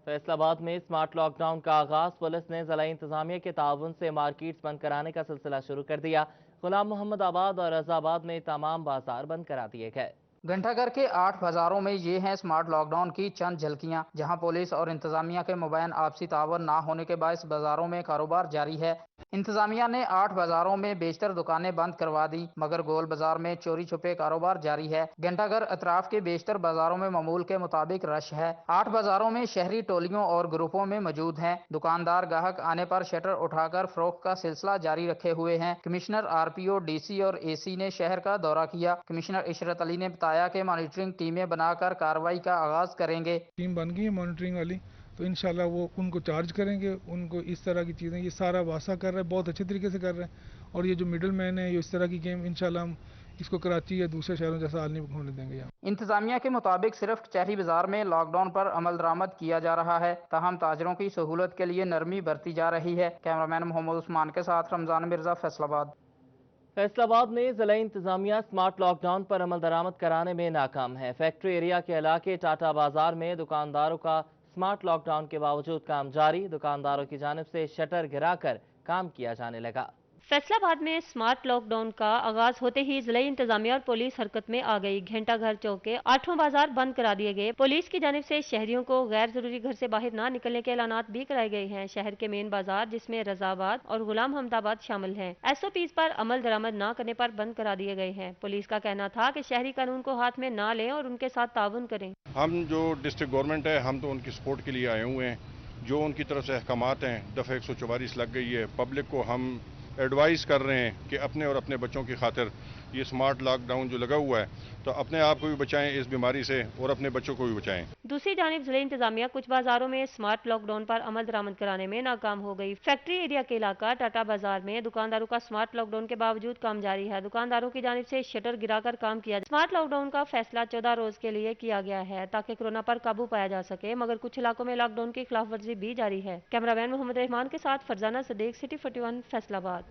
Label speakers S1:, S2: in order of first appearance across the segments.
S1: فیصل آباد میں smart lock down کا آغاز، پولیس نے ضلع انتظامیہ کے تعاون سے مارکیٹس بند کرانے کا سلسلہ شروع کر دیا۔ غلام محمد آباد اور رضا آباد میں تمام بازار بند کرا دیے گئے۔
S2: گھنٹہ گھر کے 8 بازاروں میں یہ ہیں سمارٹ لاک ڈاؤن کی چند جھلکیاں، جہاں پولیس اور انتظامیہ کے مبین آپسی تعاون نہ ہونے کے باعث بازاروں میں کاروبار جاری ہے۔ انتظامیہ نے 8 بازاروں میں بیشتر دکانیں بند کروا دی، مگر گول بازار میں چوری چھپے کاروبار جاری ہے۔ گھنٹہ گھر اطراف کے بیشتر بازاروں میں معمول کے مطابق رش ہے۔ 8 بازاروں میں شہری ٹولیوں اور گروپوں میں موجود ہیں۔ دکاندار گاہک آنے پر شٹر اٹھا کر فروخت کا سلسلہ جاری رکھے ہوئے ہیں۔ کمشنر آر پی او، ڈی سی اور اے سی نے شہر کا دورہ کیا۔ کمشنر عشرت علی نے بتایا کہ مانیٹرنگ ٹیمیں بنا کر کارروائی کا آغاز کریں گے۔
S3: ٹیم بن گئی ہے مانیٹرنگ والی، تو انشاءاللہ وہ ان کو چارج کریں گے۔ ان کو اس طرح کی چیزیں یہ سارا واسطہ کر رہے ہیں، بہت اچھے طریقے سے کر رہے ہیں، اور یہ جو مڈل مین ہے، یہ اس طرح کی گیم انشاءاللہ ہم اس کو کراچی یا دوسرے شہروں جیسا حال نہیں ہونے دیں گے۔
S2: انتظامیہ کے مطابق صرف کچہری بازار میں لاک ڈاؤن پر عمل درآمد کیا جا رہا ہے، تاہم تاجروں کی سہولت کے لیے نرمی برتی جا رہی ہے۔ کیمرامین محمد عثمان کے ساتھ رمضان مرزا، فیصل آباد۔
S1: فیصل آباد میں ضلع انتظامیہ سمارٹ لاک ڈاؤن پر عمل درآمد کرانے میں ناکام ہے۔ فیکٹری ایریا کے علاقے ٹاٹا بازار میں دکانداروں کا سمارٹ لاک ڈاؤن کے باوجود کام جاری، دکانداروں کی جانب سے شٹر گرا کر کام کیا جانے لگا۔
S4: فیصل آباد میں سمارٹ لاک ڈاؤن کا آغاز ہوتے ہی ضلع انتظامیہ اور پولیس حرکت میں آ گئی۔ گھنٹہ گھر چوک کے 8 بازار بند کرا دیے گئے۔ پولیس کی جانب سے شہریوں کو غیر ضروری گھر سے باہر نہ نکلنے کے اعلانات بھی کرائے گئے ہیں۔ شہر کے مین بازار جس میں رضا آباد اور غلام محمد آباد شامل ہیں، ایس او پیز پر عمل درآمد نہ کرنے پر بند کرا دیے گئے ہیں۔ پولیس کا کہنا تھا کہ شہری قانون کو ہاتھ میں نہ لیں اور ان کے ساتھ تعاون کریں۔
S5: ہم جو ڈسٹرکٹ گورنمنٹ ہے، ہم تو ان کی سپورٹ کے لیے آئے ہوئے ہیں۔ جو ان کی طرف سے احکامات ہیں، دفعہ 144 لگ گئی ہے، پبلک کو ہم ایڈوائز کر رہے ہیں کہ اپنے اور اپنے بچوں کی خاطر یہ سمارٹ لاک ڈاؤن جو لگا ہوا ہے، تو اپنے آپ کو بھی بچائیں اس بیماری سے اور اپنے بچوں کو بھی بچائیں۔
S4: دوسری جانب ضلع انتظامیہ کچھ بازاروں میں سمارٹ لاک ڈاؤن پر عمل درآمد کرانے میں ناکام ہو گئی۔ فیکٹری ایریا کے علاقہ ٹاٹا بازار میں دکانداروں کا سمارٹ لاک ڈاؤن کے باوجود کام جاری ہے۔ دکانداروں کی جانب سے شٹر گرا کر کام کیا جائے۔ سمارٹ لاک ڈاؤن کا فیصلہ 14 روز کے لیے کیا گیا ہے تاکہ کورونا پر قابو پایا جا سکے، مگر کچھ علاقوں میں لاک ڈاؤن کی خلاف ورزی بھی جاری ہے۔ کیمرامین محمد رحمان کے ساتھ فرزانہ صدیق، سٹی 41، فیصل آباد۔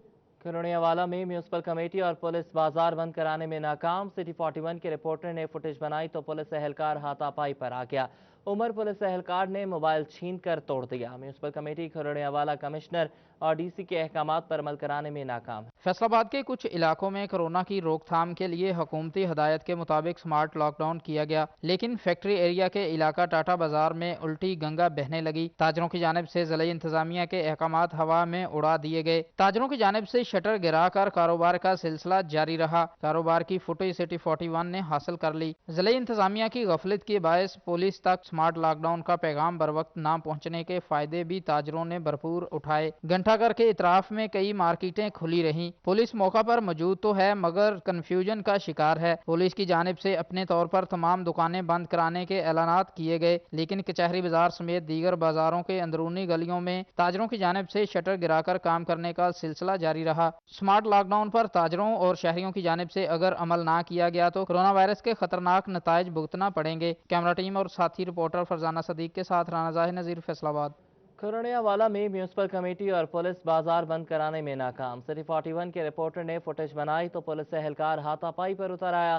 S1: کرونیا والا میں میونسپل کمیٹی اور پولیس بازار بند کرانے میں ناکام، سٹی 41 کے رپورٹر نے فوٹیج بنائی تو پولیس اہلکار ہاتھا پائی پر آ گیا۔ عمر پولیس اہلکار نے موبائل چھین کر توڑ دیا۔ میونسپل کمیٹی کرونیا والا کمشنر اور ڈی سی کے احکامات پر عمل کرانے میں ناکام ہے۔
S2: فیصل آباد کے کچھ علاقوں میں کورونا کی روک تھام کے لیے حکومتی ہدایت کے مطابق سمارٹ لاک ڈاؤن کیا گیا، لیکن فیکٹری ایریا کے علاقہ ٹاٹا بازار میں الٹی گنگا بہنے لگی۔ تاجروں کی جانب سے ضلع انتظامیہ کے احکامات ہوا میں اڑا دیے گئے۔ تاجروں کی جانب سے شٹر گرا کر کاروبار کا سلسلہ جاری رہا۔ کاروبار کی فوٹیج سٹی 41 نے حاصل کر لی۔ ضلع انتظامیہ کی غفلت کے باعث پولیس تک سمارٹ لاک ڈاؤن کا پیغام بروقت نہ پہنچنے کے فائدے بھی تاجروں نے بھرپور اٹھائے۔ گھنٹہ گھر کے اطراف میں کئی مارکیٹیں کھلی رہیں۔ پولیس موقع پر موجود تو ہے مگر کنفیوژن کا شکار ہے۔ پولیس کی جانب سے اپنے طور پر تمام دکانیں بند کرانے کے اعلانات کیے گئے، لیکن کچہری بازار سمیت دیگر بازاروں کے اندرونی گلیوں میں تاجروں کی جانب سے شٹر گرا کر کام کرنے کا سلسلہ جاری رہا۔ سمارٹ لاک ڈاؤن پر تاجروں اور شہریوں کی جانب سے اگر عمل نہ کیا گیا تو کورونا وائرس کے خطرناک نتائج بھگتنا پڑیں گے۔ کیمرہ ٹیم اور ساتھی رپورٹر فرزانہ صدیق کے ساتھ رانا ظاہر نذیر، فیصل آباد۔
S1: کرونیا والا میں میونسپل کمیٹی اور پولیس بازار بند کرانے میں ناکام، سٹی 41 کے رپورٹر نے فوٹیج بنائی تو پولیس اہلکار ہاتھا پائی پر اتر آیا۔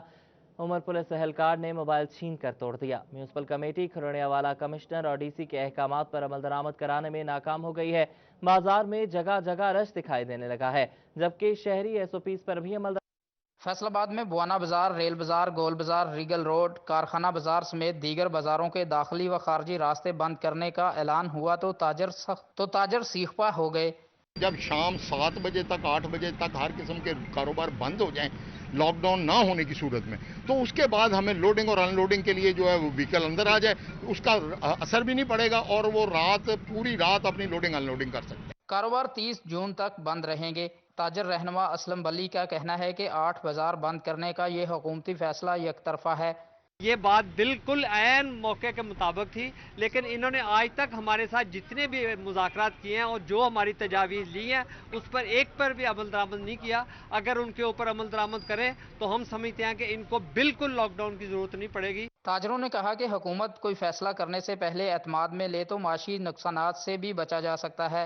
S1: عمر پولیس اہلکار نے موبائل چھین کر توڑ دیا۔ میونسپل کمیٹی کرونیا والا کمشنر اور ڈی سی کے احکامات پر عمل درآمد کرانے میں ناکام ہو گئی ہے۔ بازار میں جگہ جگہ رش دکھائی دینے لگا ہے، جبکہ شہری ایس او پیز پر بھی عمل
S2: فیصل آباد میں بوانا بازار، ریل بازار، گول بازار، ریگل روڈ، کارخانہ بازار سمیت دیگر بازاروں کے داخلی و خارجی راستے بند کرنے کا اعلان ہوا تو تاجر سیخ پا ہو گئے۔
S6: جب شام 7 بجے تک 8 بجے تک ہر قسم کے کاروبار بند ہو جائیں لاک ڈاؤن نہ ہونے کی صورت میں، تو اس کے بعد ہمیں لوڈنگ اور ان لوڈنگ کے لیے جو ہے وہ وہیکل اندر آ جائے، اس کا اثر بھی نہیں پڑے گا اور وہ پوری رات اپنی لوڈنگ ان لوڈنگ کر سکتے ہیں۔
S2: کاروبار 30 جون تک بند رہیں گے۔ تاجر رہنما اسلم بلی کا کہنا ہے کہ 8 بازار بند کرنے کا یہ حکومتی فیصلہ یک طرفہ ہے۔
S7: یہ بات بالکل عین موقع کے مطابق تھی، لیکن انہوں نے آج تک ہمارے ساتھ جتنے بھی مذاکرات کیے ہیں اور جو ہماری تجاویز لی ہیں اس پر ایک پر بھی عمل درآمد نہیں کیا۔ اگر ان کے اوپر عمل درآمد کریں تو ہم سمجھتے ہیں کہ ان کو بالکل لاک ڈاؤن کی ضرورت نہیں پڑے گی۔
S2: تاجروں نے کہا کہ حکومت کوئی فیصلہ کرنے سے پہلے اعتماد میں لے تو معاشی نقصانات سے بھی بچا جا سکتا ہے۔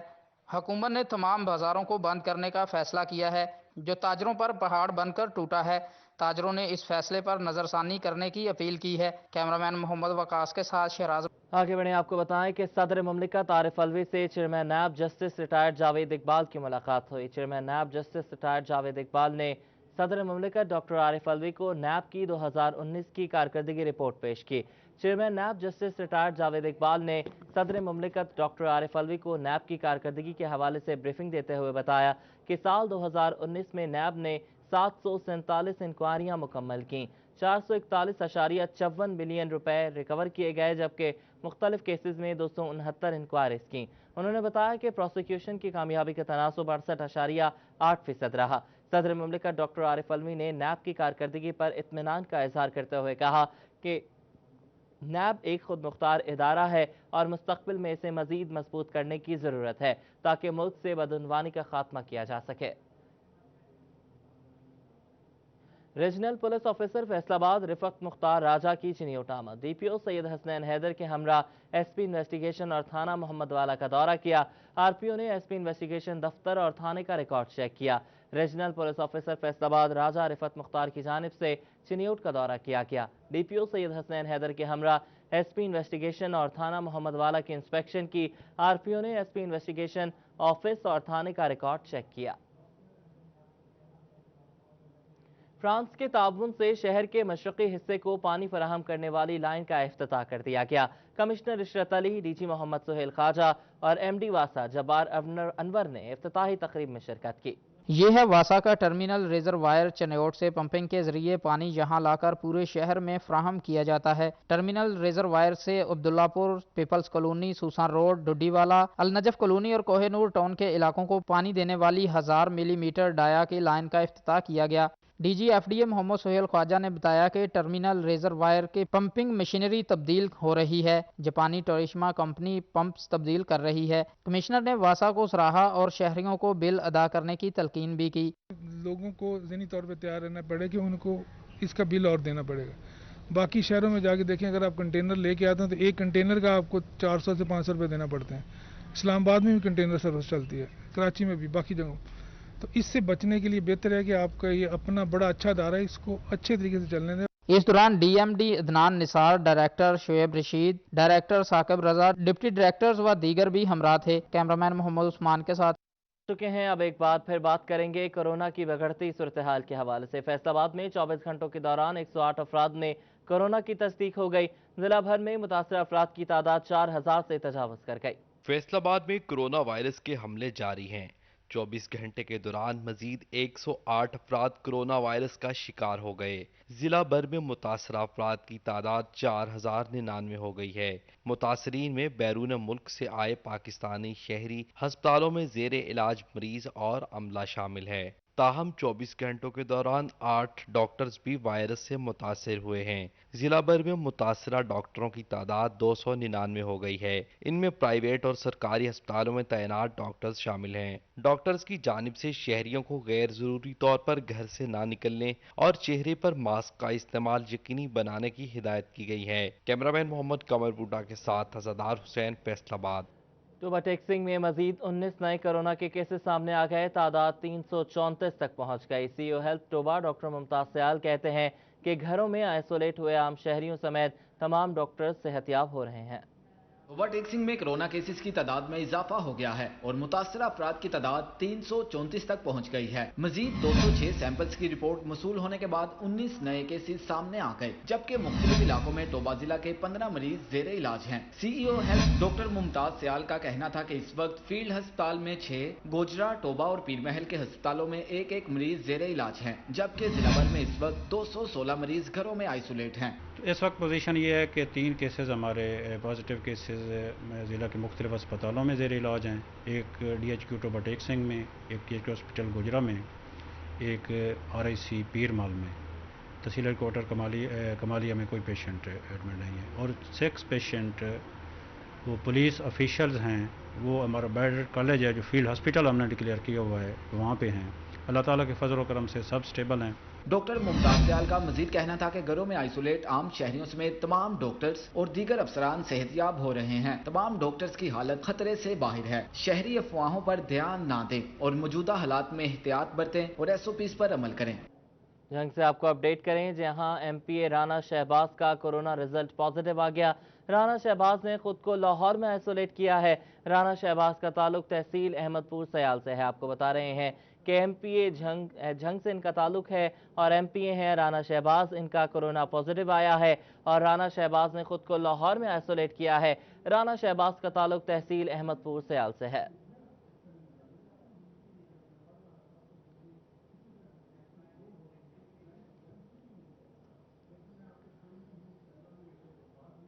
S2: حکومت نے تمام بازاروں کو بند کرنے کا فیصلہ کیا ہے، جو تاجروں پر پہاڑ بن کر ٹوٹا ہے۔ ताजरों ने इस फैसले पर नजरसानी करने की अपील की है। कैमरामैन मोहम्मद वकास के साथ शहराज।
S1: आगे बढ़े, आपको बताएं कि सदर मुमलिकत आरिफ अलवी से chairman NAB justice retired Javed Iqbal की मुलाकात हुई। Chairman NAB justice retired Javed Iqbal ने सदर मुमलिकत डॉक्टर आरिफ अलवी को नैब की 2019 की कारकर्दगी रिपोर्ट पेश की। Chairman NAB justice retired Javed Iqbal ने सदर मुमलिकत डॉक्टर आरिफ अलवी को नैब की कारकर्दगी के हवाले से ब्रीफिंग देते हुए बताया कि साल 2019 में नैब ने 747 इंक्वायरियां मुकम्मल की, 441.54 मिलियन रुपए रिकवर किए गए, जबकि मुख्तलिफ केसेस में 269 इंक्वायरीज की। उन्होंने बताया कि प्रोसिक्यूशन की कामयाबी का तनासुब 68.8% रहा। सदर मुमलिकत डॉक्टर आरिफ अलवी ने नैब की कारकर्दगी पर इत्मीनान का इजहार करते हुए कहा कि नैब एक खुद मुख्तार इदारा है और मुस्तकबिल में इसे मजीद मजबूत करने की ज़रूरत है ताकि मुल्क से बदउनवानी का खात्मा किया जा सके। Regional police officer Faisalabad Riffat Mukhtar Raja की चिन्हियों आमद। DPO सैयद हसनैन हैदर के हमरा SP इन्वेस्टिगेशन और थाना मोहम्मद वाला का दौरा किया। RPO ने SP इन्वेस्टिगेशन दफ्तर और थाने का रिकॉर्ड चेक किया। रीजनल पुलिस ऑफिसर फैसलाबाद राजा रिफत मुख्तार की जानिब से चिन्हियों का दौरा किया गया। DPO सैयद हसनैन हैदर के हमरा SP इन्वेस्टिगेशन और थाना मोहम्मद वाला की इंस्पेक्शन की। RPO ने SP इन्वेस्टिगेशन ऑफिस और थाने का रिकॉर्ड चेक किया। फ्रांस के ताउन से शहर के मशरकी हिस्से को पानी फराहम करने वाली लाइन का इफ्तिताह कर दिया गया। कमिश्नर इशरत अली, DG मोहम्मद सुहेल ख्वाजा और MD वासा जब्बार अनवर ने इफ्तिताही तकरीब में शिरकत की।
S2: ये है वासा का टर्मिनल रिजर्वायर। चनोट से पंपिंग के जरिए पानी यहाँ लाकर पूरे शहर में फ्राहम किया जाता है। टर्मिनल रिजर्वायर से अब्दुल्लापुर, पीपल्स कॉलोनी, सूसान रोड, डुडीवाला, अल नजफ कॉलोनी और कोहेनूर टाउन के इलाकों को पानी देने वाली 1000 मिलीमीटर डाया की लाइन का इफ्तिताह किया गया। DG FDA मोहम्मद सुहेल ख्वाजा ने बताया कि टर्मिनल रिजर्वायर के पंपिंग मशीनरी तब्दील हो रही है। जापानी टोरिश्मा कंपनी पंप्स तब्दील कर रही है। कमिश्नर ने वासा को सराहा और शहरियों को बिल अदा करने की तलकीन भी की।
S3: लोगों को ज़हनी तौर पर तैयार रहना पड़ेगा कि उनको इसका बिल और देना पड़ेगा। बाकी शहरों में जाके देखें, अगर आप कंटेनर लेके आते हैं तो एक कंटेनर का आपको 400 से 500 रुपये देना पड़ते हैं। इस्लामाबाद में भी कंटेनर सर्विस चलती है, कराची में भी, बाकी जगहों। तो इससे बचने के लिए बेहतर है कि आपका ये अपना बड़ा अच्छा अदारा है, इसको अच्छे तरीके से चलने दें।
S2: इस दौरान DMD Adnan Nisar, director Shoaib Rashid, director Saqib Raza, deputy directors व दीगर भी हमरा थे। कैमरामैन मोहम्मद उस्मान के साथ
S1: चुके हैं। अब एक बार फिर बात करेंगे कोरोना की बिगड़ती सूरत हाल के हवाले से। फैसलाबाद में 24 घंटों के दौरान 108 अफराद में कोरोना की तस्दीक हो गई। जिला भर में मुतासर अफराद की तादाद 4000 से तजावज कर गई।
S8: फैसलाबाद में कोरोना वायरस के हमले जारी हैं। 24 घंटे के दौरान मजीद 108 अफराद कोरोना वायरस का शिकार हो गए। जिला भर में मुतासरा अफराद की तादाद 4099 हो गई है। मुतासरीन में बैरून मुल्क से आए पाकिस्तानी शहरी, अस्पतालों में जेर इलाज मरीज और अमला शामिल है। ताहम 24 घंटों के दौरान 8 डॉक्टर्स भी वायरस से मुतासर हुए हैं। जिला भर में मुतासरा डॉक्टरों की तादाद 299 हो गई है। इनमें प्राइवेट और सरकारी अस्पतालों में तैनात डॉक्टर्स शामिल हैं। डॉक्टर्स की जानिब से शहरियों को गैर जरूरी तौर पर घर से ना निकलने और चेहरे पर मास्क का इस्तेमाल यकीनी बनाने की हिदायत की गई है। कैमरामैन मोहम्मद कमर बूटा के साथ हज़ादार हुसैन, फैसलाबाद।
S1: टोबा टेक्सिंग में मजीद 19 नए कोरोना के केसेस सामने आ गए। तादाद 334 तक पहुंच गई। CEO health Toba doctor Mumtaz Sayal कहते हैं कि घरों में आइसोलेट हुए आम शहरियों समेत तमाम डॉक्टर सेहतियाब हो रहे हैं।
S9: टोबा टेक्सिंग में कोरोना केसेस की तादाद में इजाफा हो गया है और मुतासरा अफराद की तादाद 334 तक पहुंच गई है। मजीद 206 सैंपल्स की रिपोर्ट मसूल होने के बाद 19 नए केसेस सामने आ गए, जबकि मुख्तलिफ इलाकों में टोबा जिला के 15 मरीज जेर इलाज हैं। CEO health doctor Mumtaz Sayal का कहना था कि इस वक्त फील्ड अस्पताल में 6, गोजरा, टोबा और पीर महल के अस्पतालों में एक मरीज जेर इलाज है, जबकि जिला भर में इस वक्त 216 मरीज घरों में आइसोलेट हैं।
S10: इस वक्त पोजीशन ये है कि 3 केसेस हमारे पॉजिटिव केसेस ज़िला के मुख्तलिफ अस्पतालों में ज़ेर इलाज हैं। एक DHQ टोबा टेक्सिंग में, एक DHQ हॉस्पिटल गोजरा में, एक RIC पीर माल में, तहसील हेडक्वार्टर कमालिया में कोई पेशेंट एडमिट नहीं है। और 6 पेशेंट वो पुलिस ऑफिशियल्स हैं, वो हमारा बेड कॉलेज है जो फील्ड हॉस्पिटल हमने डिक्लेयर किया हुआ है, वहाँ पे हैं। अल्लाह ताला के फजल व करम से सब स्टेबल हैं।
S9: डॉक्टर मुमताज सयाल का मजीद कहना था कि घरों में आइसोलेट आम शहरियों समेत तमाम डॉक्टर्स और दीगर अफसरान सेहतियाब हो रहे हैं। तमाम डॉक्टर्स की हालत खतरे से बाहर है। शहरी अफवाहों पर ध्यान ना दें और मौजूदा हालात में एहतियात बरतें और SOPs पर अमल करें।
S1: जंग से आपको अपडेट करें, जहां एमपीए राना शहबाज का कोरोना रिजल्ट पॉजिटिव आ गया। राना शहबाज ने खुद को लाहौर में आइसोलेट किया है। राना शहबाज का ताल्लुक तहसील अहमदपुर सयाल से है। आपको बता रहे हैं कि एमपीए झंग से इनका ताल्लुक है और एमपीए हैं राना शहबाज। इनका कोरोना पॉजिटिव आया है और राना शहबाज ने खुद को लाहौर में आइसोलेट किया है। राना शहबाज का ताल्लुक तहसील अहमदपुर सयाल से है।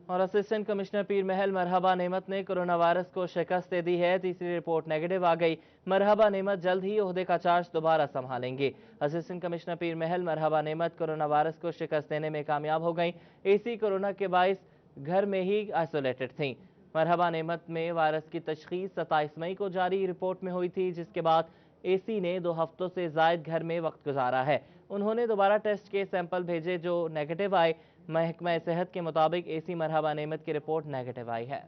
S1: और असिस्टेंट कमिश्नर पीर महल मरहबा नेमत ने कोरोना वायरस को शिकस्त दे दी है। तीसरी रिपोर्ट नेगेटिव आ गई। मरहबा नेमत जल्द ही ओहदे का चार्ज दोबारा संभालेंगे। असिस्टेंट कमिश्नर पीर महल मरहबा नेमत कोरोना वायरस को शिकस्त देने में कामयाब हो गई। एसी कोरोना के बाइस घर में ही आइसोलेटेड थी। मरहबा नेमत में वायरस की तशखीस 27 मई को जारी रिपोर्ट में हुई थी, जिसके बाद एसी ने 2 हफ्तों से जायद घर में वक्त गुजारा है। उन्होंने दोबारा टेस्ट के सैंपल भेजे जो नेगेटिव आए। महकमा सेहत के मुताबिक एसी मरहबा नेमत की रिपोर्ट नेगेटिव आई है।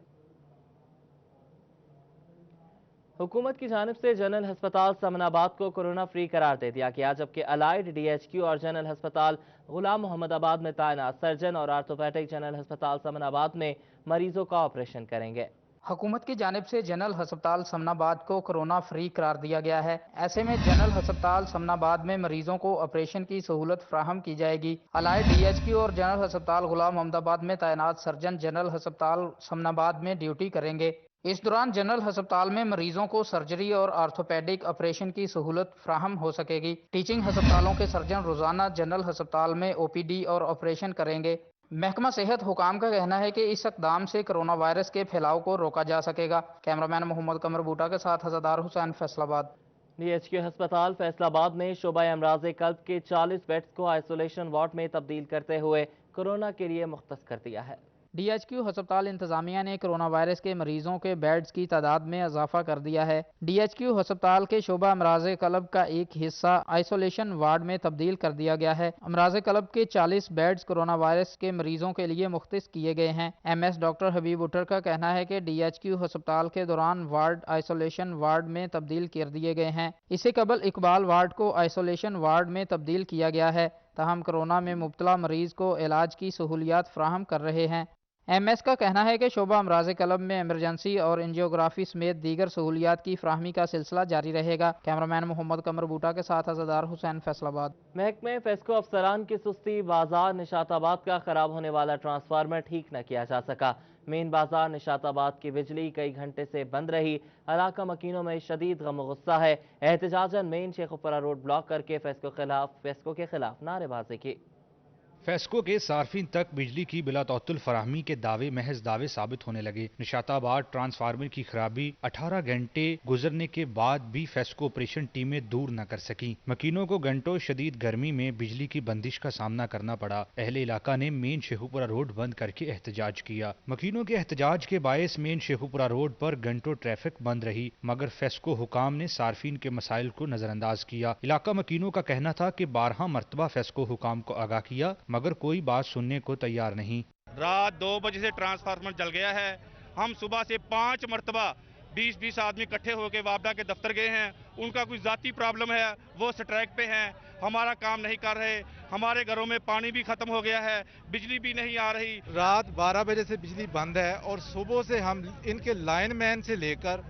S1: हुकूमत की जानिब से जनरल हस्पताल समनाबाद को कोरोना फ्री करार दे दिया गया, जबकि अलाइड डीएचक्यू और जनरल हस्पताल गुलाम मोहम्मदाबाद में तैनात सर्जन और आर्थोपैडिक जनरल हस्पताल समनाबाद में मरीजों का ऑपरेशन करेंगे।
S2: हुकूमत की जानिब से जनरल हस्पताल समनाबाद को कोरोना फ्री करार दिया गया है। ऐसे में जनरल हस्पताल समनाबाद में मरीजों को ऑपरेशन की सहूलत फ्राहम की जाएगी। अलाइड डीएचक्यू और जनरल हस्पताल गुलाम मोहम्मदाबाद में तैनात सर्जन जनरल हस्पताल समनाबाद में ड्यूटी करेंगे। इस दौरान जनरल हस्पताल में मरीजों को सर्जरी और आर्थोपेडिक ऑपरेशन की सहूलत फ्राहम हो सकेगी। टीचिंग हस्पतालों के सर्जन रोजाना जनरल हस्पताल में ओपीडी और ऑपरेशन करेंगे। महकमा सेहत हुकाम का कहना है कि इस इक़दाम से कोरोना वायरस के फैलाव को रोका जा सकेगा। कैमरामैन मोहम्मद कमर बूटा के साथ हज़ादार हुसैन, फैसलाबाद।
S1: डीएचक्यू अस्पताल फैसलाबाद ने शोबा अमराज़ कल्ब के 40 बेड्स को आइसोलेशन वार्ड में तब्दील करते हुए कोरोना के लिए मुख्तस कर दिया है।
S2: डीएचक्यू अस्पताल इंतजामिया ने कोरोना वायरस के मरीजों के बेड्स की तादाद में इजाफा कर दिया है। डीएचक्यू अस्पताल के शोबा अमराज कल्ब का एक हिस्सा आइसोलेशन वार्ड में तब्दील कर दिया गया है। अमराज कल्ब के 40 बेड्स कोरोना वायरस के मरीजों के लिए मुख्तस किए गए हैं। एमएस डॉक्टर हबीब उटर का कहना है कि डीएचक्यू अस्पताल के दौरान वार्ड आइसोलेशन वार्ड में तब्दील कर दिए गए हैं। इससे कबल इकबाल वार्ड को आइसोलेशन वार्ड में तब्दील किया गया है। तहम कोरोना में मुब्तला मरीज को इलाज की सहूलियात फ्राहम कर रहे हैं। एमएस का कहना है कि शोबा अमराज कल्ब में इमरजेंसी और एंजियोग्राफी समेत दीगर सहूलियात की फ्राहमी का सिलसिला जारी रहेगा। कैमरामैन मोहम्मद कमर बूटा के साथ हज़ादार हुसैन, फैसलाबाद।
S1: महकमे फेस्को अफसरान की सुस्ती, बाजार निशाताबाद का खराब होने वाला ट्रांसफार्मर ठीक न किया जा सका। मेन बाजार निशाताबाद की बिजली कई घंटे से बंद रही। इलाका मकीनों में शदीद गम गुस्सा है। एहतजाजन मेन शेखुपुरा रोड ब्लॉक करके फेस्को के खिलाफ नारेबाजी की।
S11: फेस्को के सार्फिन तक बिजली की बिला तौतुल फराहमी के दावे महज दावे साबित होने लगे। निशाताबाद ट्रांसफार्मर की खराबी 18 घंटे गुजरने के बाद भी फेस्को ऑपरेशन टीमें दूर न कर सकी। मकीनों को घंटों शदीद गर्मी में बिजली की बंदिश का सामना करना पड़ा। अहले इलाका ने मेन शेखुपुरा रोड बंद करके एहतजाज किया। मकीनों के एहतजाज के बायस मेन शेखुपुरा रोड पर घंटों ट्रैफिक बंद रही, मगर फेस्को हुकाम ने सार्फिन के मसाइल को नजरअंदाज किया। इलाका मकीनों का कहना था कि 12 मरतबा फेस्को हुकाम को आगाह किया, मगर कोई बात सुनने को तैयार नहीं।
S12: रात 2 बजे से ट्रांसफार्मर जल गया है। हम सुबह से 5 मरतबा 20-20 आदमी इकट्ठे होकर वापडा के दफ्तर गए हैं। उनका कोई जाती प्रॉब्लम है, वो स्ट्राइक पे हैं, हमारा काम नहीं कर रहे। हमारे घरों में पानी भी खत्म हो गया है, बिजली भी नहीं आ रही।
S13: रात 12 बजे से बिजली बंद है और सुबह से हम इनके लाइनमैन से लेकर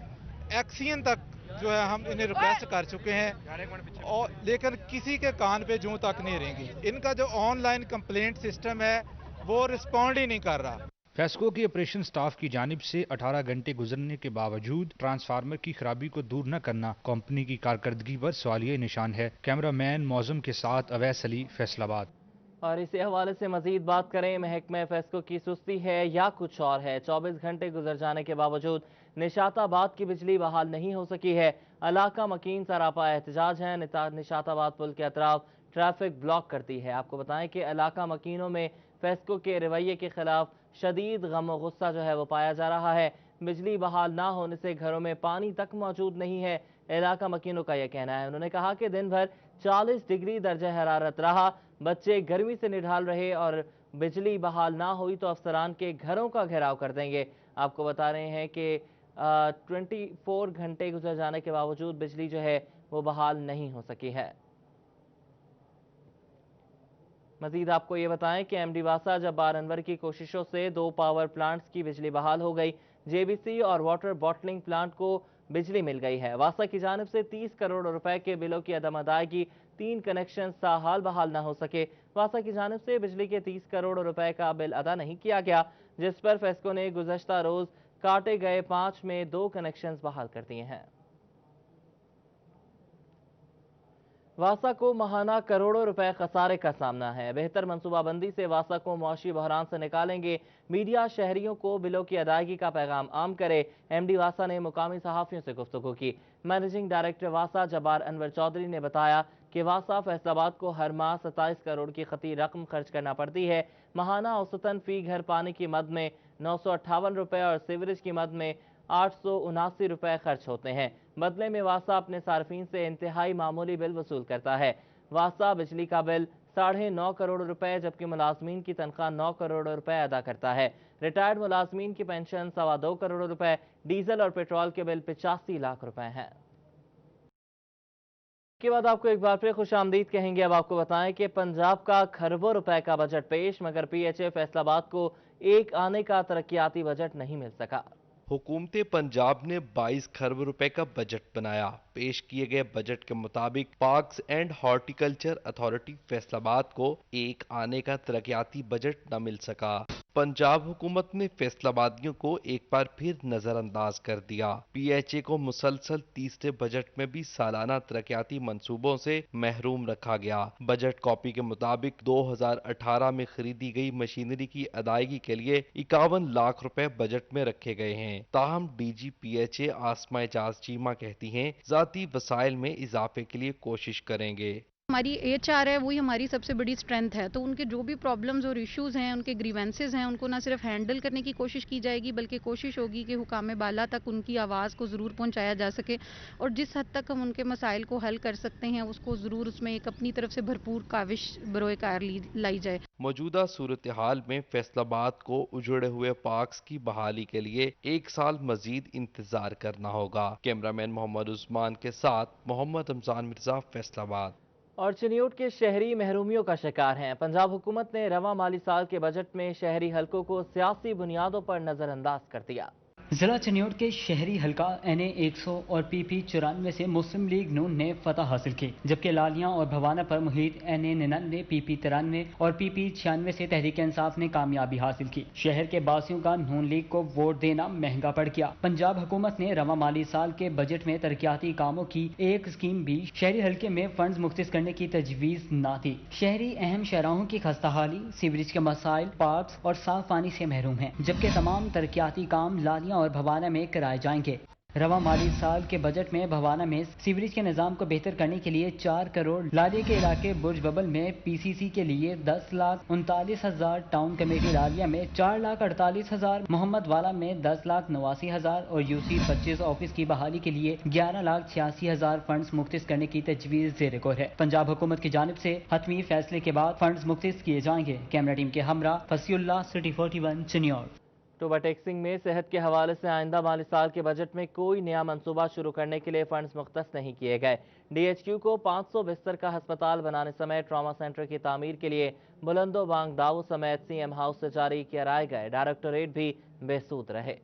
S13: एक्सीएन तक जो है हम इन्हें रिक्वेस्ट कर चुके हैं, और लेकिन किसी के कान पे जूं तक नहीं रेंगी। इनका जो ऑनलाइन कंप्लेंट सिस्टम है वो रिस्पॉन्ड ही नहीं कर रहा।
S11: फेस्को के ऑपरेशन स्टाफ की जानिब से 18 घंटे गुजरने के बावजूद ट्रांसफार्मर की खराबी को दूर न करना कंपनी की कारकर्दगी पर सवालिया निशान है। कैमरामैन मौजम के साथ अवैस अली, फैसलाबाद।
S1: और इसी हवाले से मजीद बात करें, महकमे फेस्को की सुस्ती है या कुछ और है। 24 घंटे गुजर जाने के बावजूद निशाताबाद की बिजली बहाल नहीं हो सकी है। इलाका मकीन सरापा एहतजाज है। निशाताबाद पुल के अतराफ ट्रैफिक ब्लॉक करती है। आपको बताएं कि इलाका मकीनों में फेस्को के रवैये के खिलाफ शदीद गम गुस्सा जो है वो पाया जा रहा है। बिजली बहाल ना होने से घरों में पानी तक मौजूद नहीं है। इलाका मकीनों का यह कहना है। उन्होंने कहा कि दिन भर 40 डिग्री दर्जा हरारत रहा, बच्चे गर्मी से निढाल रहे और बिजली बहाल ना हुई तो अफसरान के घरों का घेराव कर देंगे। आपको बता रहे हैं कि 24 घंटे गुजर जाने के बावजूद बिजली जो है वो बहाल नहीं हो सकी है। مزید آپ کو یہ بتائیں کہ ایم ڈی واسا جبار انور کی کوششوں سے 2 پاور پلانٹس کی بجلی بحال ہو گئی. جے بی سی اور واٹر باٹلنگ پلانٹ کو بجلی مل گئی ہے. واسا کی جانب سے 30 کروڑ روپے کے بلوں کی عدم ادائیگی 3 کنیکشن تاحال بحال نہ ہو سکے. واسا کی جانب سے بجلی کے 30 کروڑ روپے کا بل ادا نہیں کیا گیا، جس پر فیسکو نے گزشتہ روز کاٹے گئے 5 میں 2 کنیکشنز بحال کر دیے ہیں. واسا کو ماہانہ کروڑوں روپے خسارے کا سامنا ہے. بہتر منصوبہ بندی سے واسا کو معاشی بحران سے نکالیں گے. میڈیا شہریوں کو بلوں کی ادائیگی کا پیغام عام کرے. ایم ڈی واسا نے مقامی صحافیوں سے گفتگو کی. مینیجنگ ڈائریکٹر واسا جبار انور چودھری نے بتایا کہ واسا فیصل آباد کو ہر ماہ 27 کروڑ کی خطی رقم خرچ کرنا پڑتی ہے. ماہانہ اوسطاً فی گھر پانی کی مد میں 958 روپے اور سیوریج کی مد میں 879 روپے خرچ ہوتے ہیں. بدلے میں واسا اپنے صارفین سے انتہائی معمولی بل وصول کرتا ہے. واسا بجلی کا بل 9.5 کروڑ روپے جبکہ ملازمین کی تنخواہ 9 کروڑ روپے ادا کرتا ہے. ریٹائرڈ ملازمین کی پینشن 2.25 کروڑ روپے، ڈیزل اور پیٹرول کے بل 85 لاکھ روپے ہیں. اس کے بعد آپ کو ایک بار پھر خوش آمدید کہیں گے. اب آپ کو بتائیں کہ پنجاب کا کھربوں روپے کا بجٹ پیش، مگر پی ایچ اے فیصل آباد کو ایک آنے کا ترقیاتی بجٹ نہیں مل سکا.
S8: حکومت پنجاب نے 22 کھرب روپے کا بجٹ بنایا. پیش کیے گئے بجٹ کے مطابق parks and horticulture authority Faisal آباد کو ایک آنے کا ترقیاتی بجٹ نہ مل سکا. پنجاب حکومت نے فیصل آبادیوں کو ایک بار پھر نظر انداز کر دیا. پی ایچ اے کو مسلسل تیسرے بجٹ میں بھی سالانہ ترقیاتی منصوبوں سے محروم رکھا گیا. بجٹ کاپی کے مطابق 2018 میں خریدی گئی مشینری کی ادائیگی کے لیے 51 لاکھ روپے بجٹ میں رکھے گئے ہیں. تاہم D G P H A Asma Ijaz Cheema کہتی ہیں ذاتی وسائل میں اضافے کے لیے کوشش کریں گے.
S14: ہماری ایچ آر ہے وہی ہماری سب سے بڑی اسٹرینتھ ہے، تو ان کے جو بھی پرابلمز اور ایشوز ہیں، ان کے گریونسز ہیں، ان کو نہ صرف ہینڈل کرنے کی کوشش کی جائے گی بلکہ کوشش ہوگی کہ حکام بالا تک ان کی آواز کو ضرور پہنچایا جا سکے، اور جس حد تک ہم ان کے مسائل کو حل کر سکتے ہیں اس کو ضرور اس میں ایک اپنی طرف سے بھرپور کاوش بروئے کار لائی جائے.
S8: موجودہ صورتحال میں فیصل آباد کو اجڑے ہوئے پارکس کی بحالی کے لیے 1 سال مزید انتظار کرنا ہوگا. کیمرامین محمد عثمان کے ساتھ محمد رمضان مرزا، فیصل آباد.
S1: اور چنیوٹ کے شہری محرومیوں کا شکار ہیں. پنجاب حکومت نے رواں مالی سال کے بجٹ میں شہری حلقوں کو سیاسی بنیادوں پر نظر انداز کر دیا.
S15: ضلع چنیوٹ کے شہری حلقہ این اے 100 اور پی پی 94 سے مسلم لیگ نون نے فتح حاصل کی، جبکہ لالیاں اور بھوانہ پر محیط این اے 99 پی پی 93 اور پی پی 96 سے تحریک انصاف نے کامیابی حاصل کی. شہر کے باسیوں کا نون لیگ کو ووٹ دینا مہنگا پڑ گیا. پنجاب حکومت نے رواں مالی سال کے بجٹ میں ترقیاتی کاموں کی ایک اسکیم بھی شہری حلقے میں فنڈز مختص کرنے کی تجویز نہ تھی. شہری اہم شاہراہوں کی خستہ حالی، سیوریج کے مسائل، پارکس اور صاف پانی سے محروم ہیں، جبکہ تمام ترقیاتی کام لالیاں اور بھوانہ میں کرائے جائیں گے. رواں مالی سال کے بجٹ میں بھوانہ میں سیوریج کے نظام کو بہتر کرنے کے لیے 4 کروڑ، لالیہ کے علاقے برج ببل میں پی سی سی کے لیے 10,39,000، ٹاؤن کمیٹی لالیہ میں 4,48,000، محمد والا میں 10,89,000 اور یو سی 25 آفس کی بحالی کے لیے 11,86,000 فنڈز مختص کرنے کی تجویز زیر غور ہے. پنجاب حکومت کی جانب سے حتمی فیصلے کے بعد فنڈز مختص کیے جائیں گے. کیمرہ ٹیم کے ہمراہ فصیح اللہ، سٹی 41 چنیور.
S1: ٹوبہ ٹیکسنگ میں صحت کے حوالے سے آئندہ مالی سال کے بجٹ میں کوئی نیا منصوبہ شروع کرنے کے لیے فنڈز مختص نہیں کیے گئے. ڈی ایچ کیو کو 500 بستر کا ہسپتال بنانے سمیت ٹراما سینٹر کی تعمیر کے لیے بلند و بانگ دعووں سمیت سی ایم ہاؤس سے جاری کرائے گئے ڈائریکٹوریٹ بھی بے سود رہے.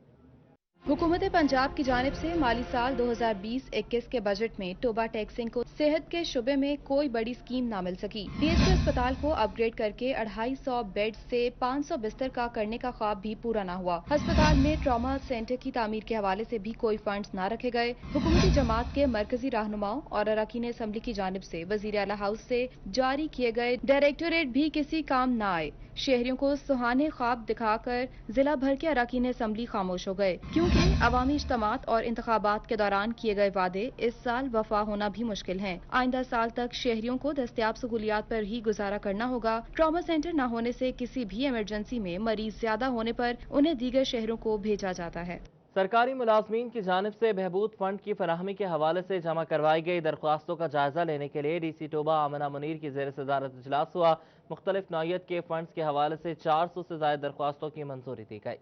S16: حکومت پنجاب کی جانب سے مالی سال 2020-21 کے بجٹ میں ٹوبہ ٹیکسنگ کو صحت کے شعبے میں کوئی بڑی اسکیم نہ مل سکی. ڈی ایچ کیو اسپتال کو اپ گریڈ کر کے 250 بیڈ سے 500 بستر کا کرنے کا خواب بھی پورا نہ ہوا. ہسپتال میں ٹراما سینٹر کی تعمیر کے حوالے سے بھی کوئی فنڈز نہ رکھے گئے. حکومتی جماعت کے مرکزی رہنماؤں اور اراکین اسمبلی کی جانب سے وزیر اعلیٰ ہاؤس سے جاری کیے گئے ڈائریکٹوریٹ بھی کسی کام نہ آئے. شہریوں کو سہانے خواب دکھا کر ضلع بھر کے اراکین اسمبلی خاموش ہو گئے، کیونکہ عوامی اجتماعات اور انتخابات کے دوران کیے گئے وعدے اس سال وفا ہونا بھی مشکل ہیں. آئندہ سال تک شہریوں کو دستیاب سہولیات پر ہی گزارا کرنا ہوگا. ٹراما سینٹر نہ ہونے سے کسی بھی ایمرجنسی میں مریض زیادہ ہونے پر انہیں دیگر شہروں کو بھیجا جاتا ہے.
S1: سرکاری ملازمین کی جانب سے بہبود فنڈ کی فراہمی کے حوالے سے جمع کروائی گئی درخواستوں کا جائزہ لینے کے لیے ڈی سی ٹوبہ آمنہ منیر کی زیر صدارت اجلاس ہوا. مختلف نوعیت کے فنڈز کے حوالے سے 400 سے زائد درخواستوں کی منظوری دی گئی.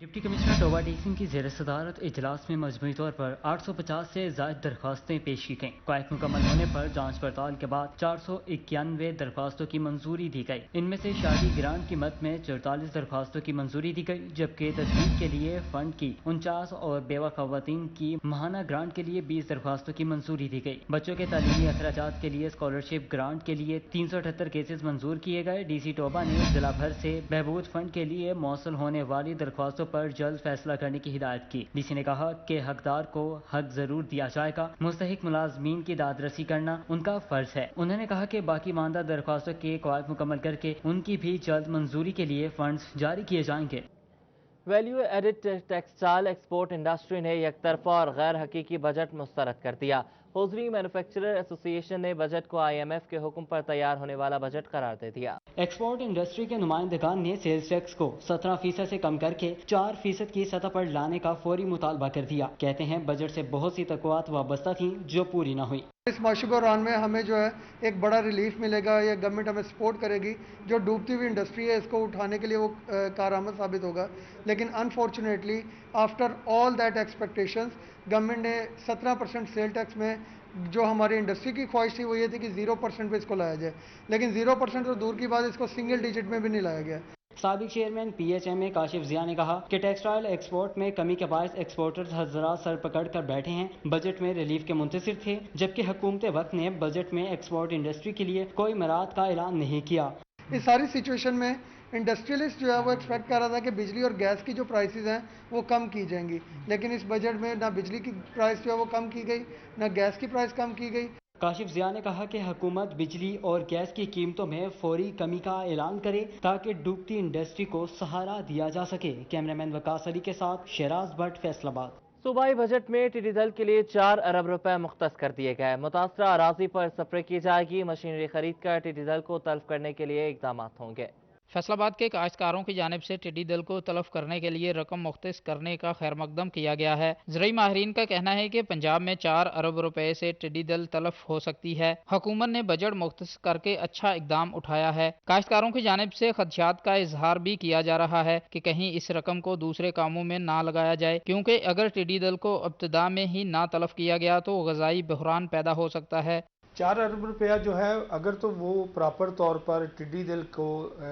S15: डिप्टी कमिश्नर टोबा टेक्सिंग की ज़ेर सदारत इजलास में मजमूई तौर पर 850 से ज़ायद दरख्वास्तें पेश की गईं। क्वायत मुकम्मल होने पर जांच पड़ताल के बाद 491 दरख्वास्तों की मंजूरी दी गई। इनमें से शादी ग्रांट की मद में 44 दरख्वास्तों की मंजूरी दी गई, जबकि तस्दीक के लिए फंड की 49 और बेवा खवातीन की माहाना ग्रांट के लिए 20 दरख्वास्तों की मंजूरी दी गई। बच्चों के तालीमी अखराजात के लिए स्कॉलरशिप ग्रांट के लिए 378 केसेस मंजूर किए गए। DC टोबा ने जिला भर से बहबूद फंड के लिए मौसूल होने वाली दरख्वास्तों पर जल्द फैसला करने की हिदायत की। DC ने कहा कि हकदार को हक जरूर दिया जाएगा, मुस्तहिक मुलाजमीन की दादरसी करना उनका फर्ज है। उन्होंने कहा कि बाकी मानदा दरख्वास्तों के कवायद मुकम्मल करके उनकी भी जल्द मंजूरी के लिए फंड्स जारी किए जाएंगे।
S1: Value added textile export industry ने एकतरफा और गैर हकीकी बजट मुस्तरद कर दिया। होजरी मैन्युफैक्चरर एसोसिएशन ने बजट को IMF के हुक्म पर तैयार होने वाला बजट करार दे दिया।
S15: एक्सपोर्ट इंडस्ट्री के नुमाइंदगान ने सेल्स टैक्स को 17% से कम करके 4% की सतह पर लाने का फौरी मुतालबा कर दिया। कहते हैं बजट से बहुत सी तक़वात वाबस्ता थी जो पूरी न हुई।
S17: इस माशी बहरान में हमें जो है एक बड़ा रिलीफ मिलेगा, या गवर्नमेंट हमें सपोर्ट करेगी। जो डूबती हुई इंडस्ट्री है इसको उठाने के लिए वो कारआमद साबित होगा। लेकिन unfortunately after all that expectations government ने 17% सेल टैक्स में, जो हमारी इंडस्ट्री की ख्वाहिश थी वो ये थी कि 0% पे इसको लाया जाए, लेकिन 0% तो दूर की बात, इसको सिंगल डिजिट में भी नहीं लाया गया।
S15: साबिक चेयरमैन PHMA काशिफ जिया ने कहा कि टेक्सटाइल एक्सपोर्ट में कमी के बायस एक्सपोर्टर्स हज़रात सर पकड़ कर बैठे हैं। बजट में रिलीफ के मुंतज़िर थे, जबकि हुकूमत वक्त ने बजट में एक्सपोर्ट इंडस्ट्री के लिए कोई मराद का ऐलान नहीं किया।
S17: इस सारी सिचुएशन में इंडस्ट्रियलिस्ट जो है वो एक्सपेक्ट कर रहा था कि बिजली और गैस की जो प्राइसेस हैं वो कम की जाएंगी, लेकिन इस बजट में ना बिजली की प्राइस जो है वो कम की गई, ना गैस की प्राइस कम की गई।
S15: काशिफ जिया ने कहा कि हुकूमत बिजली और गैस की कीमतों में फौरी कमी का ऐलान करे ताकि डूबती इंडस्ट्री को सहारा दिया जा सके। कैमरामैन वकास अली के साथ शहराज भट्ट, फैसलाबाद।
S1: सूबाई बजट में टिड्डी दल के लिए 4 अरब रुपए मुख्तस कर दिए गए। मुतासरा अराजी पर स्प्रे की जाएगी। मशीनरी खरीद कर टिड्डी दल को तल्फ करने के लिए इकदाम होंगे।
S2: फैसलाबाद के काश्तकारों की जानिब से टिड्डी दल को तलफ करने के लिए रकम मुख्तस करने का खैर मकदम किया गया है। ज़राई माहिरीन का कहना है कि पंजाब में 4 अरब रुपए से टिड्डी दल तलफ हो सकती है। हुकूमत ने बजट मुख्तस करके अच्छा इकदाम उठाया है। काश्तकारों की जानिब से खदशात का इजहार भी किया जा रहा है कि कहीं इस रकम को दूसरे कामों में ना लगाया जाए, क्योंकि अगर टिड्डी दल को इब्तिदा में ही ना तलफ किया गया तो ग़ज़ाई बहरान पैदा हो सकता है।
S18: 4 अरब रुपया जो है अगर तो वो प्रॉपर तौर पर टिड्डी दल को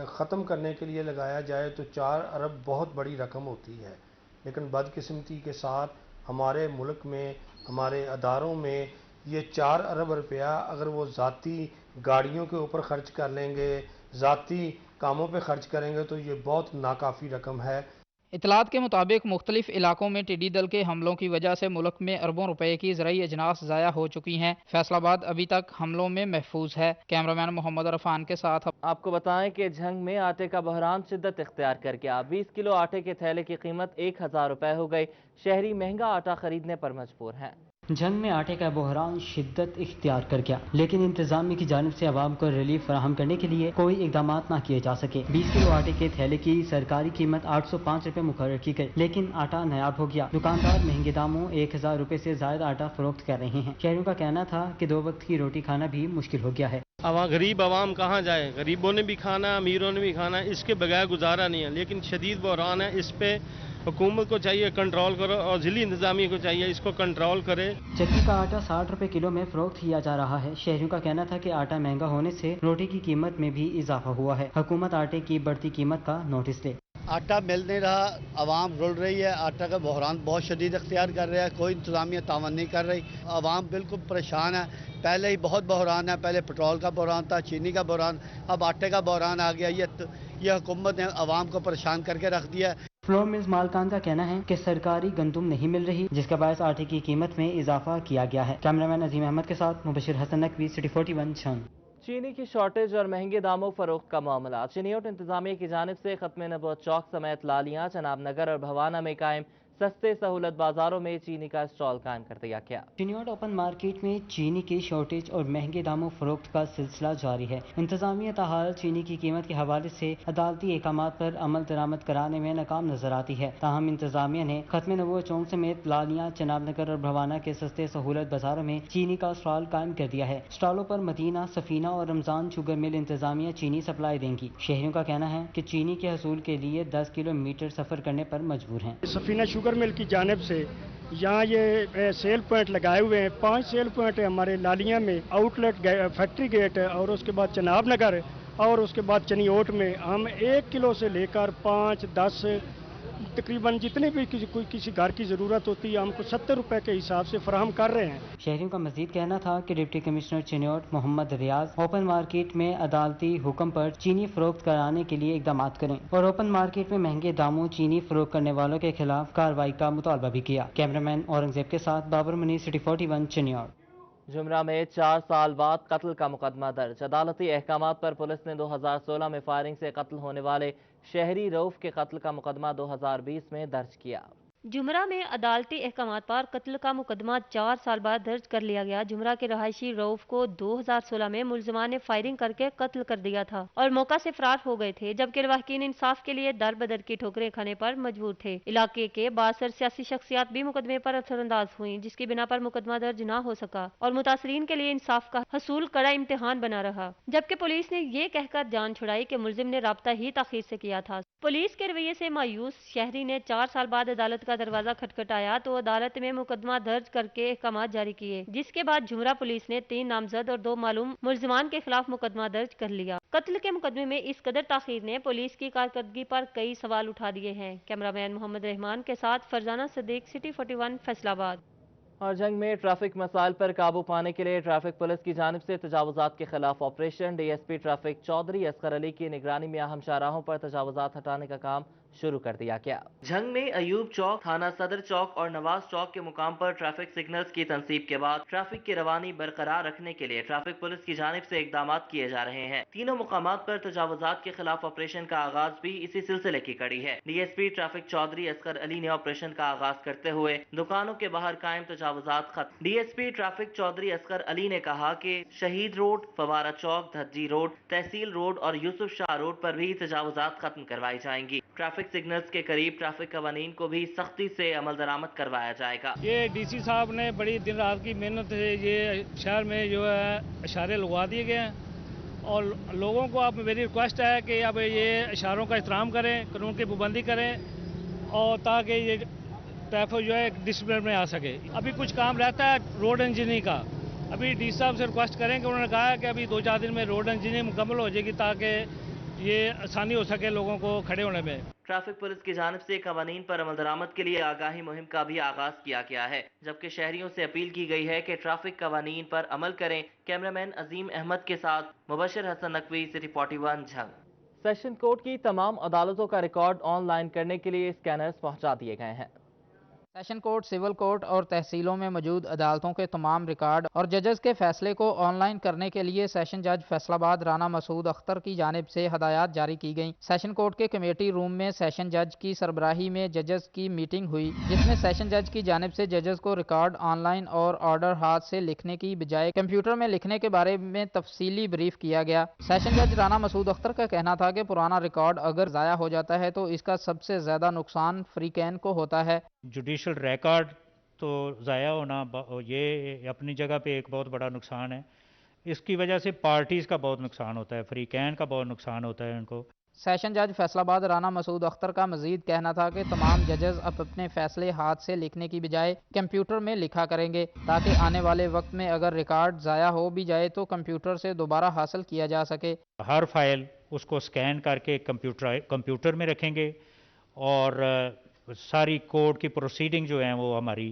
S18: ख़त्म करने के लिए लगाया जाए तो 4 अरब बहुत बड़ी रकम होती है, लेकिन बदकिस्मती के साथ हमारे मुल्क में, हमारे अदारों में ये 4 अरब रुपया अगर वो ज़ाती गाड़ियों के ऊपर ख़र्च कर लेंगे, ज़ाती कामों पे ख़र्च करेंगे तो ये बहुत नाकाफ़ी रकम है।
S2: इतलात के मुताबिक मुख्तलिफ इलाकों में टिड्डी दल के हमलों की वजह से मुल्क में अरबों रुपए की ज़राई अजनास ज़ाया हो चुकी हैं। फैसलाबाद अभी तक हमलों में महफूज है। कैमरामैन मोहम्मद अरफान के साथ।
S1: आपको बताएं कि झंग में आटे का बहरान शिद्दत इख्तियार कर गया। 20 किलो आटे के थैले की कीमत 1000 रुपए हो गई। शहरी महंगा आटा खरीदने पर मजबूर हैं।
S15: जंग में आटे का बहरान शिद्दत इख्तियार कर गया, लेकिन इंतजामिया की जानिब से आवाम को रिलीफ फराहम करने के लिए कोई इकदाम न किए जा सके। 20 किलो आटे के थैले की सरकारी कीमत 805 रुपए मुकर्रर की गई, लेकिन आटा नायाब हो गया। दुकानदार महंगे दामों 1000 रुपए से ज्यादा आटा फरोख्त कर रहे हैं। शहरियों का कहना था कि 2 वक्त की रोटी खाना भी मुश्किल हो गया है।
S19: गरीब आवाम कहाँ जाए? गरीबों ने भी खाना, अमीरों ने भी खाना, इसके बगैर गुजारा नहीं है। लेकिन शदीद बहरान है, इस पे हुकूमत को चाहिए कंट्रोल करो और जिली इंतजामिया को चाहिए इसको कंट्रोल करे।
S15: चक्की का आटा 60 रुपए किलो में फरोख्त किया जा रहा है। शहरियों का कहना था कि आटा महंगा होने से रोटी की कीमत में भी इजाफा हुआ है। हुकूमत आटे की बढ़ती कीमत का नोटिस ले।
S20: आटा मिल नहीं रहा, आवाम रुल रही है। आटा का बहरान बहुत शदीद अख्तियार कर रहा है, कोई इंतजामिया तावन नहीं कर रही। आवाम बिल्कुल परेशान है। पहले ही बहुत बहरान है, पहले पेट्रोल का बहरान था, चीनी का बहरान, अब आटे का बहरान आ गया। ये हुकूमत ने आवाम को परेशान करके रख दिया है।
S15: फ्लोर मिल्स मालकान का कहना है कि सरकारी गंदुम नहीं मिल रही, जिसके बायस आटे की कीमत में इजाफा किया गया है। कैमरामैन अजीम अहमद के साथ मुबशिर हसन नकवी, सिटी 41 छंग।
S1: चीनी की शॉर्टेज और महंगे दामों फरोख्त का मामला। चीनियोट इंतजामिया की जानिब से खत्म नबूवत चौक समेत लालियां, चनाब नगर और भवाना में कायम सस्ते सहूलत बाजारों में चीनी का स्टॉल कायम कर दिया गया।
S15: चिन्योट ओपन मार्केट में चीनी की शॉर्टेज और महंगे दामों फरोख्त का सिलसिला जारी है। इंतजामिया ताहाल चीनी की कीमत के हवाले से अदालती अहकामात पर अमल दरामद कराने में नाकाम नजर आती है। ताहम इंतजामिया ने खत्म नबूवत चौक समेत लालिया, चनाब नगर और भवाना के सस्ते सहूलत बाजारों में चीनी का स्टॉल कायम कर दिया है। स्टॉलों पर मदीना, सफीना और रमजान शुगर मिल इंतजामिया चीनी सप्लाई देंगी। शहरियों का कहना है कि चीनी के हसूल के लिए 10 किलोमीटर सफर करने पर मजबूर हैं।
S21: सफीना शुगर मिल की जानिब से यहाँ ये सेल पॉइंट लगाए हुए हैं। 5 सेल पॉइंट है हमारे लालिया में, आउटलेट फैक्ट्री गेट है और उसके बाद चनाब नगर और उसके बाद चनियोट में। हम 1 किलो से लेकर 5, 10 तकरीबन जितने भी किसी घर की ज़रूरत होती है हमको 70 रुपए के हिसाब से फराहम कर रहे हैं।
S15: शहरियों का मजीद कहना था कि डिप्टी कमिश्नर चिन्योट मोहम्मद रियाज ओपन मार्केट में अदालती हुक्म पर चीनी फरोख्त कराने के लिए इकदाम करें और ओपन मार्केट में महंगे दामों चीनी फरोख्त करने वालों के खिलाफ कार्रवाई का मुतालबा भी किया। कैमरामैन औरंगजेब के साथ बाबर मुनीर, सिटी 41 चिन्योट।
S1: जुमरा में 4 साल बाद कत्ल का मुकदमा दर्ज। अदालती अहकामात पर पुलिस ने 2016 में फायरिंग से कत्ल होने वाले शहरी रऊफ के कत्ल का मुकदमा 2020 में दर्ज किया।
S4: जुमरा में अदालती अहकामात पर कत्ल का मुकदमा 4 साल बाद दर्ज कर लिया गया। जुमरा के रहायशी रऊफ को 2016 में मुलजमान ने फायरिंग करके कत्ल कर दिया था और मौका से फरार हो गए थे, जबकि लवाहकीन इंसाफ के लिए दर बदर की ठोकरें खाने पर मजबूर थे। इलाके के 62 सियासी शख्सियात भी मुकदमे पर असरअंदाज हुई, जिसकी बिना पर मुकदमा दर्ज न हो सका और मुतासरीन के लिए इंसाफ का हसूल कड़ा इम्तिहान बना रहा। जबकि पुलिस ने ये कहकर जान छुड़ाई कि मुलजिम ने राब्ता ही ताखीर से किया था। पुलिस के रवैये से मायूस शहरी ने 4 साल बाद अदालत का दरवाजा खटखटाया तो अदालत में मुकदमा दर्ज करके अहकामात जारी किए, जिसके बाद जुमरा पुलिस ने 3 नामजद और 2 मालूम मुलजिमान के खिलाफ मुकदमा दर्ज कर लिया। कत्ल के मुकदमे में इस कदर ताखीर ने पुलिस की कारकर्दगी पर कई सवाल उठा दिए हैं। कैमरामैन मोहम्मद रहमान के साथ फरजाना सदीक, सिटी 41 फैसलाबाद।
S1: और जंग में ट्रैफिक मसाइल पर काबू पाने के लिए ट्रैफिक पुलिस की जानिब से तजावुजात के खिलाफ operation. DSP traffic Chaudhry Asghar Ali की निगरानी में अहम शाहराहों पर तजावुजात हटाने का काम शुरू कर दिया गया। जंग में अयूब चौक, थाना सदर चौक और नवाज चौक के मुकाम पर ट्रैफिक सिग्नल्स की तनसीब के बाद ट्रैफिक की रवानी बरकरार रखने के लिए ट्रैफिक पुलिस की जानिब से इकदाम किए जा रहे हैं। तीनों मुकामात पर तजावुजात के खिलाफ ऑपरेशन का आगाज भी इसी सिलसिले की कड़ी है। DSP ट्रैफिक चौधरी असगर अली ने ऑपरेशन का आगाज करते हुए दुकानों के बाहर कायम तजावुजात खत्म। DSP ट्रैफिक चौधरी असगर अली ने कहा कि शहीद रोड, फवारा चौक, धज्जी रोड, तहसील रोड और यूसुफ शाह रोड पर भी तजावुजात खत्म करवाई जाएंगी। ट्रैफिक सिग्नल्स के करीब ट्रैफिक कवानीन को भी सख्ती से अमल दरामद करवाया जाएगा।
S22: ये DC साहब ने बड़ी दिन रात की मेहनत से ये शहर में जो है इशारे लगवा दिए गए हैं और लोगों को अब मेरी रिक्वेस्ट है कि अब ये इशारों का एहतराम करें, कानून की पाबंदी करें और ताकि ये ट्रैफिक जो है डिसिप्लिन में आ सके। अभी कुछ काम रहता है रोड इंजीनियरिंग का, अभी DC साहब से रिक्वेस्ट करें कि उन्होंने कहा है कि अभी 2-4 दिन में रोड इंजीनियरिंग मुकम्मल हो जाएगी ताकि ये आसानी हो सके लोगों को खड़े होने में।
S1: ट्रैफिक पुलिस की जानिब से कवानीन पर अमल दरामद के लिए आगाही मुहिम का भी आगाज किया गया है, जबकि शहरियों से अपील की गई है कि ट्रैफिक कवानीन पर अमल करें। कैमरामैन अजीम अहमद के साथ Mubashar Hassan Naqvi, city 41 Jhang. Session court की तमाम अदालतों का रिकॉर्ड ऑनलाइन करने के लिए स्कैनर्स पहुंचा दिए गए हैं।
S2: सेशन कोर्ट, सिविल कोर्ट और तहसीलों में मौजूद अदालतों के तमाम रिकॉर्ड और जजेस के फैसले को ऑनलाइन करने के लिए सेशन जज फैसलाबाद राना मसूद अख्तर की जानिब से हदायत जारी की गई। सेशन कोर्ट के कमेटी रूम में सेशन जज की सरबराही में जजेस की मीटिंग हुई, जिसमें सेशन जज की जानिब से जजेस को रिकॉर्ड ऑनलाइन और ऑर्डर हाथ से लिखने की बजाय कंप्यूटर में लिखने के बारे में तफसीली ब्रीफ किया गया। सेशन जज राना मसूद अख्तर का कहना था कि पुराना रिकॉर्ड अगर ज़ाया हो जाता है तो इसका सबसे ज़्यादा नुकसान फ्रीकैन को होता है।
S10: जुडिशल रिकॉर्ड तो ज़ाया होना ये अपनी जगह पे एक बहुत बड़ा नुकसान है। इसकी वजह से पार्टीज़ का बहुत नुकसान होता है, फ्रीकैन का बहुत नुकसान होता है उनको।
S2: सेशन जज फैसलाबाद राना मसूद अख्तर का मजीद कहना था कि तमाम जजेस अब अपने फैसले हाथ से लिखने की बजाय कंप्यूटर में लिखा करेंगे ताकि आने वाले वक्त में अगर रिकॉर्ड ज़ाया हो भी जाए तो कंप्यूटर से दोबारा हासिल किया जा सके।
S10: हर फाइल उसको स्कैन करके कंप्यूटर में रखेंगे और सारी कोर्ट की प्रोसीडिंग जो है वो हमारी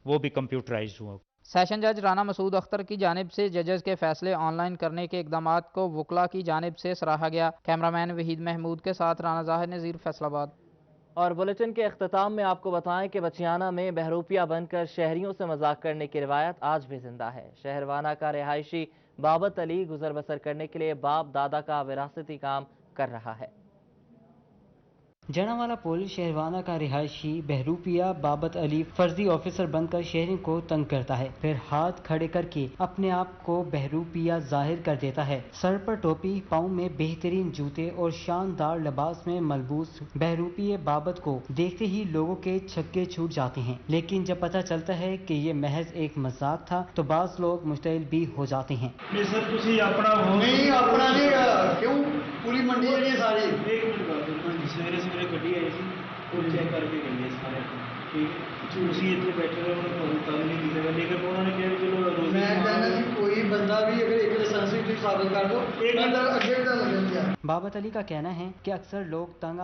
S10: वो भी कंप्यूटराइज्ड हुआ।
S2: सेशन जज राना मसूद अख्तर की जानिब से जजेस के फैसले ऑनलाइन करने के इकदामात को वकला की जानिब से सराहा गया। कैमरामैन वहीद महमूद के साथ राना ज़ाहिर नज़ीर, फैसलाबाद। और बुलेटिन के अख्ताम में आपको बताएं कि बचियाना में बहरूपिया बनकर शहरियों से मजाक करने की रिवायत आज भी जिंदा है। शहरवाना का रिहायशी बाबत अली गुजर बसर करने के लिए बाप दादा का विरासती काम कर रहा है।
S15: जनावाला पुल शहरवाना का रिहायशी बहरूपिया बाबत अली फर्जी ऑफिसर बनकर शहरियों को तंग करता है, फिर हाथ खड़े करके अपने आप को बहरूपिया जाहिर कर देता है। सर पर टोपी, पाँव में बेहतरीन जूते और शानदार लिबास में मलबूस बहरूपिया बाबत को देखते ही लोगों के छक्के छूट जाते हैं, लेकिन जब पता चलता है कि ये महज एक मजाक था तो बाज लोग मुश्तइल भी हो जाते हैं।
S17: नहीं अपना नहीं क्यों पूरी मंडी है सारी
S21: सवेरे सवेरे गड्डी आई थी और चेक करके गई है सारे, ठीक है उसी इतने बैठे रहे उन्होंने तंग नहीं किया, लेकिन उन्होंने कहा कि चलो
S17: मैं कहना जी कोई बंदा भी अगर एक लाइसेंस साबित कर दो एक घंटा अगे लग जाता है।
S15: बाबत अली का कहना है कि अक्सर लोग तंग